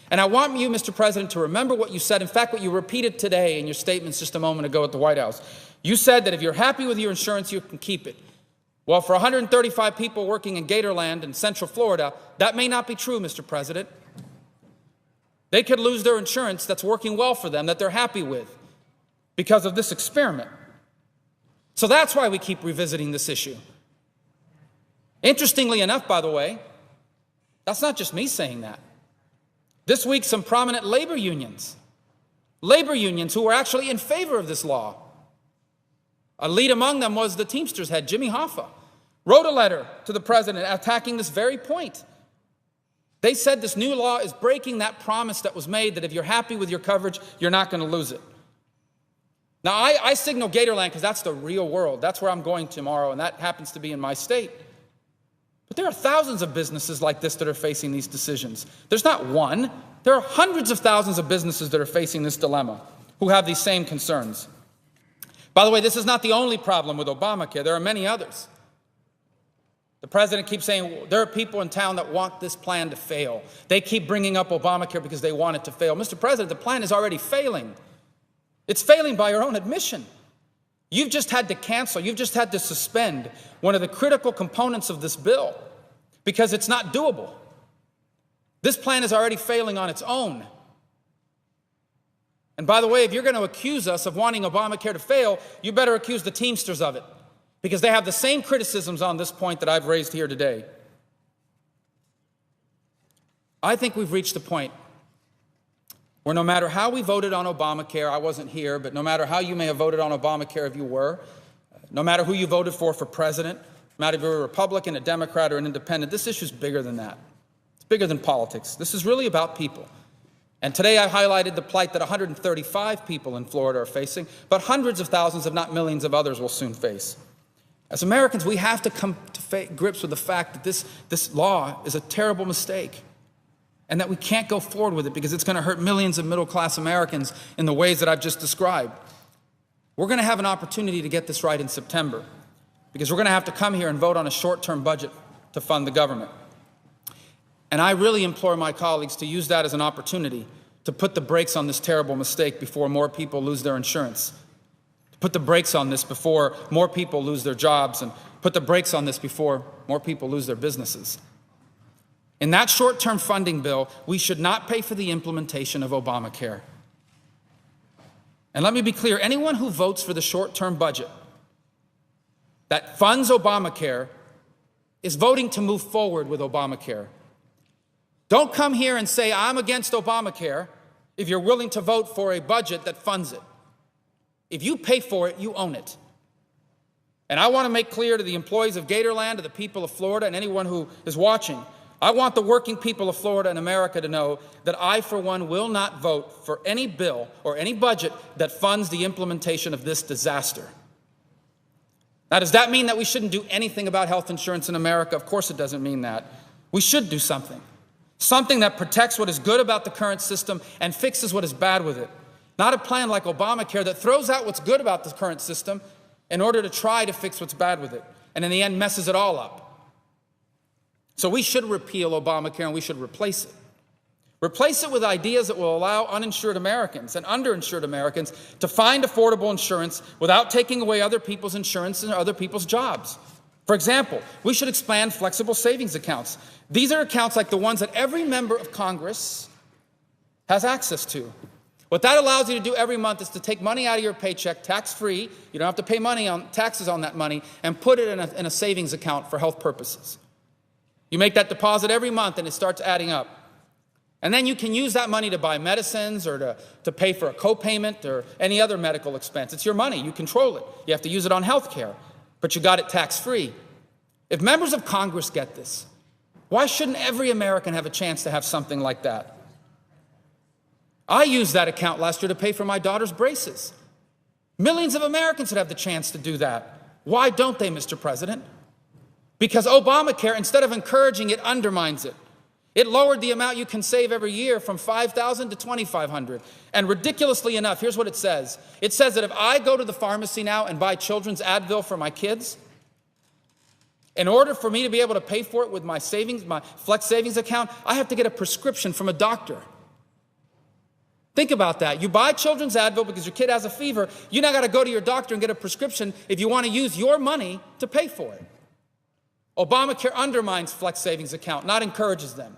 And I want you, Mr. President, to remember what you said. In fact, what you repeated today in your statements just a moment ago at the White House. You said that if you're happy with your insurance, you can keep it. Well, for 135 people working in Gatorland in Central Florida, that may not be true, Mr. President. They could lose their insurance that's working well for them, that they're happy with, because of this experiment. So that's why we keep revisiting this issue. Interestingly enough, by the way, that's not just me saying that. This week, some prominent labor unions who were actually in favor of this law, a lead among them was the Teamsters head, Jimmy Hoffa, wrote a letter to the president attacking this very point. They said this new law is breaking that promise that was made that if you're happy with your coverage, you're not going to lose it. Now, I signal Gatorland because that's the real world. That's where I'm going tomorrow, and that happens to be in my state. But there are thousands of businesses like this that are facing these decisions. There's not one. There are hundreds of thousands of businesses that are facing this dilemma who have these same concerns. By the way, this is not the only problem with Obamacare. There are many others. The president keeps saying, well, there are people in town that want this plan to fail. They keep bringing up Obamacare because they want it to fail. Mr. President, the plan is already failing. It's failing by your own admission. You've just had to cancel, you've just had to suspend one of the critical components of this bill because it's not doable. This plan is already failing on its own. And by the way, if you're going to accuse us of wanting Obamacare to fail, you better accuse the Teamsters of it, because they have the same criticisms on this point that I've raised here today. I think we've reached the point where no matter how we voted on Obamacare, I wasn't here, but no matter how you may have voted on Obamacare if you were, no matter who you voted for president, no matter if you're a Republican, a Democrat, or an independent, this issue is bigger than that. It's bigger than politics. This is really about people. And today I highlighted the plight that 135 people in Florida are facing, but hundreds of thousands, if not millions of others will soon face. As Americans, we have to come to grips with the fact that this law is a terrible mistake, and that we can't go forward with it because it's going to hurt millions of middle-class Americans in the ways that I've just described. We're going to have an opportunity to get this right in September, because we're going to have to come here and vote on a short-term budget to fund the government. And I really implore my colleagues to use that as an opportunity to put the brakes on this terrible mistake before more people lose their insurance, to put the brakes on this before more people lose their jobs, and put the brakes on this before more people lose their businesses. In that short-term funding bill, we should not pay for the implementation of Obamacare. And let me be clear, anyone who votes for the short-term budget that funds Obamacare is voting to move forward with Obamacare. Don't come here and say, I'm against Obamacare, if you're willing to vote for a budget that funds it. If you pay for it, you own it. And I want to make clear to the employees of Gatorland, to the people of Florida, and anyone who is watching, I want the working people of Florida and America to know that I, for one, will not vote for any bill or any budget that funds the implementation of this disaster. Now, does that mean that we shouldn't do anything about health insurance in America? Of course it doesn't mean that. We should do something. Something that protects what is good about the current system and fixes what is bad with it. Not a plan like Obamacare that throws out what's good about the current system in order to try to fix what's bad with it, and in the end messes it all up. So we should repeal Obamacare and we should replace it. Replace it with ideas that will allow uninsured Americans and underinsured Americans to find affordable insurance without taking away other people's insurance and other people's jobs. For example, we should expand flexible savings accounts. These are accounts like the ones that every member of Congress has access to. What that allows you to do every month is to take money out of your paycheck, tax-free, you don't have to pay taxes on that money, and put it in a savings account for health purposes. You make that deposit every month and it starts adding up. And then you can use that money to buy medicines or to pay for a co-payment or any other medical expense. It's your money, you control it. You have to use it on health care, but you got it tax-free. If members of Congress get this, why shouldn't every American have a chance to have something like that? I used that account last year to pay for my daughter's braces. Millions of Americans would have the chance to do that. Why don't they, Mr. President? Because Obamacare, instead of encouraging it, undermines it. It lowered the amount you can save every year from $5,000 to $2,500. And ridiculously enough, here's what it says. It says that if I go to the pharmacy now and buy children's Advil for my kids, in order for me to be able to pay for it with my savings, my flex savings account, I have to get a prescription from a doctor. Think about that. You buy children's Advil because your kid has a fever. You now got to go to your doctor and get a prescription if you want to use your money to pay for it. Obamacare undermines flex savings account, not encourages them.